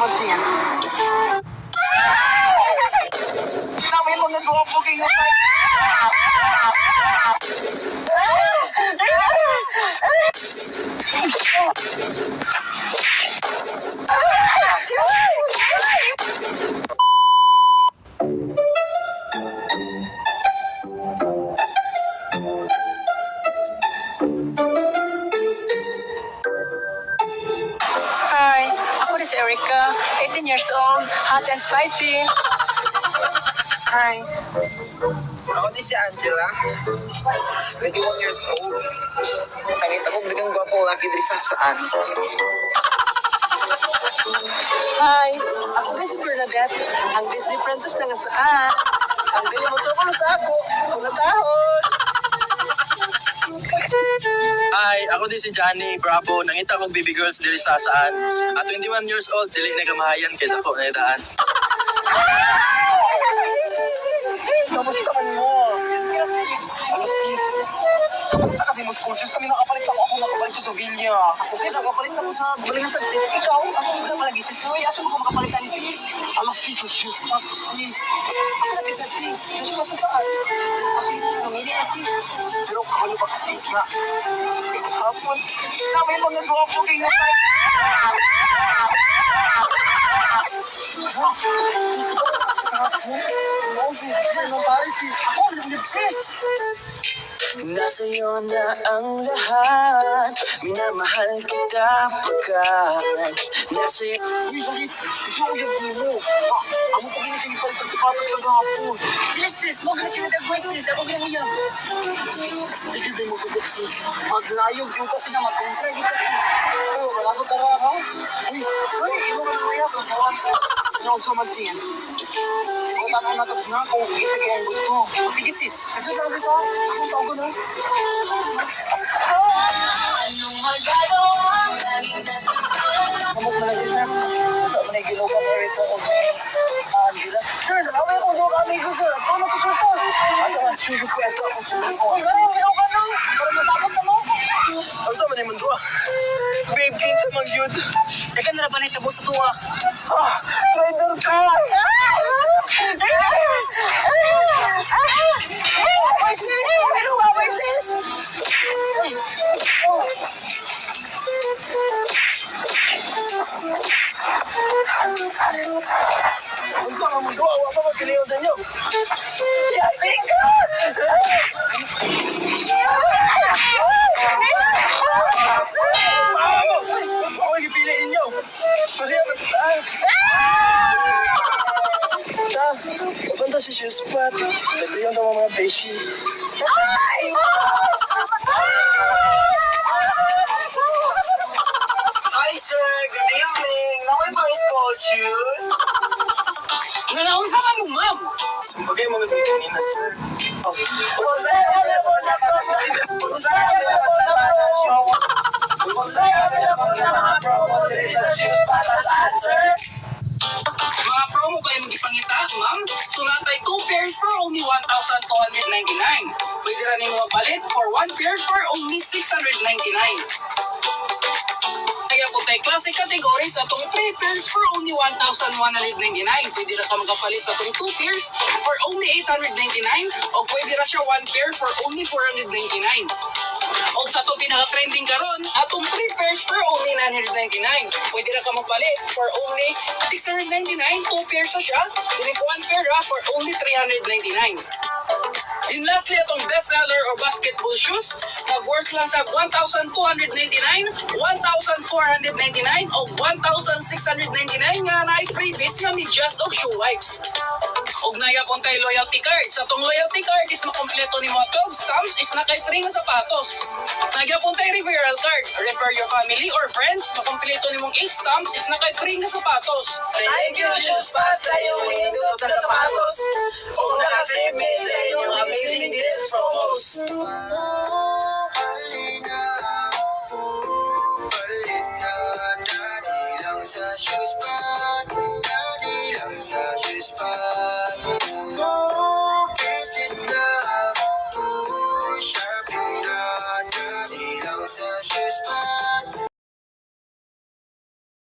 someone sings. Kami mo nag-walking na tayo. Hi, ako si Erica, 18 years old, hot and spicy. Hi. Ako din si Angela, 21 years old. Nakita ko bigang gwapo laki din sa saan. Hi, ako din si Bernadette, ang Disney princess na nga saan. Ang dili mo sa ako, kulatahon. Hi, ako din si Johnny Bravo. Nangita kong baby girls dili sa saan. At 21 years old, dili na kamahayan kay dako na itaan. Kamusta man mo? Ano sis? Kapalit na kasi mo school sis. Kami nakapalit ako nakapalit ko sa Villa. Ako sis, nakapalit ako sa balikan sa sis. Ikaw, ako mo na malagi sis. Uy, asa mo ko makapalitan ni sis? Alas sis, sa shoes pa sis. Asa na kita sis? Shoes pa pa saan? Ako sis, namili na sis. Pero kabalo pa ka sis nga. Hapon, kami mo nag-walking na tayo. Sis, no sis, no pare sis. Ako, nalilip sis. Nasa'yo na ang lahat, minamahal kita pagkat nasa'yo. Uy sis, gusto ko yung mo. Amo pa ganito yung palitan sa papas ng hapon. Yes sis, mo gana siya nagagway sis, ako gana niya. Sis, hindi din mo sagot sis. Maglayog yung kasi na mag-compare kita sis. Oh, wala ko tara ha. Uy, imo ka na maya kung kawan ko. Ano sa man sis? Kung tanong natas na kung isa kaya ang gusto. O sige sis, kadyo lang sis ha. Akong tawag na. Anong magagawa? Kamot na lang sir. Sa mga ginawa ka mo rito o Angela. Sir, nakaway ko doon kami ko sir. Paano to sir to? Asa, sure ko ito ako. Oh, gano'n yung ginawa ka nung. Para masakot na mo. Ang sa man yung dua. Babe, kinsa mang yun. Dagan na ba na itabo sa tuwa? Ah, traitor ka! Abay sis! Ano ba abay sis? Ang sama mo doon, awa pa magkiliw sa inyo. Yati ka! Ako yung piliin niyo. Palihan na tayo. Ta, pabanda si shoes spot. Nagriyon daw mga beshi. Hi sir, good evening. Naway pang school shoes. Nanaon sa man mo ma'am? Sumbagay mga kanina, sir. Usaya na po na po. Usaya na po na po. Usaya na po na mga promo dito sa shoes para sa answer. Mga promo kayo mag-ipangita, ma'am. So natay 2 pairs for only 1,299. Pwede rin yung mapalit for 1 pair for only 699. Kaya po tayo classic category sa itong 3 pairs for only 1,199. Pwede rin ka makapalit sa itong 2 pairs for only 899. O pwede rin siya 1 pair for only 499. O sa itong pinaka-trending karon, atong 3 pairs for only 999. Pwede rin ka magpalit for only 699. 2 pairs na siya. Then if 1 pair for only 399. And lastly, itong bestseller or basketball shoes, nag-worth lang sa 1,299, 1,499, o 1,699 nga na freebies nga medyas o shoe wipes. Og nayapon tayo loyalty card. Sa itong loyalty card is makompleto ni mga 12 stamps is na kay free na sapatos. Nagyapon tayo referral card. Refer your family or friends. Makompleto ni mong 8 stamps is na kay free na sapatos. Thank you, shoes spot sa iyong hindot na sapatos. Kung nakasave me sa inyong amazing deals promos. Sa shoes spot, dali lang sa shoes spot. Visit na, shopping na, dali lang sa shoes spot.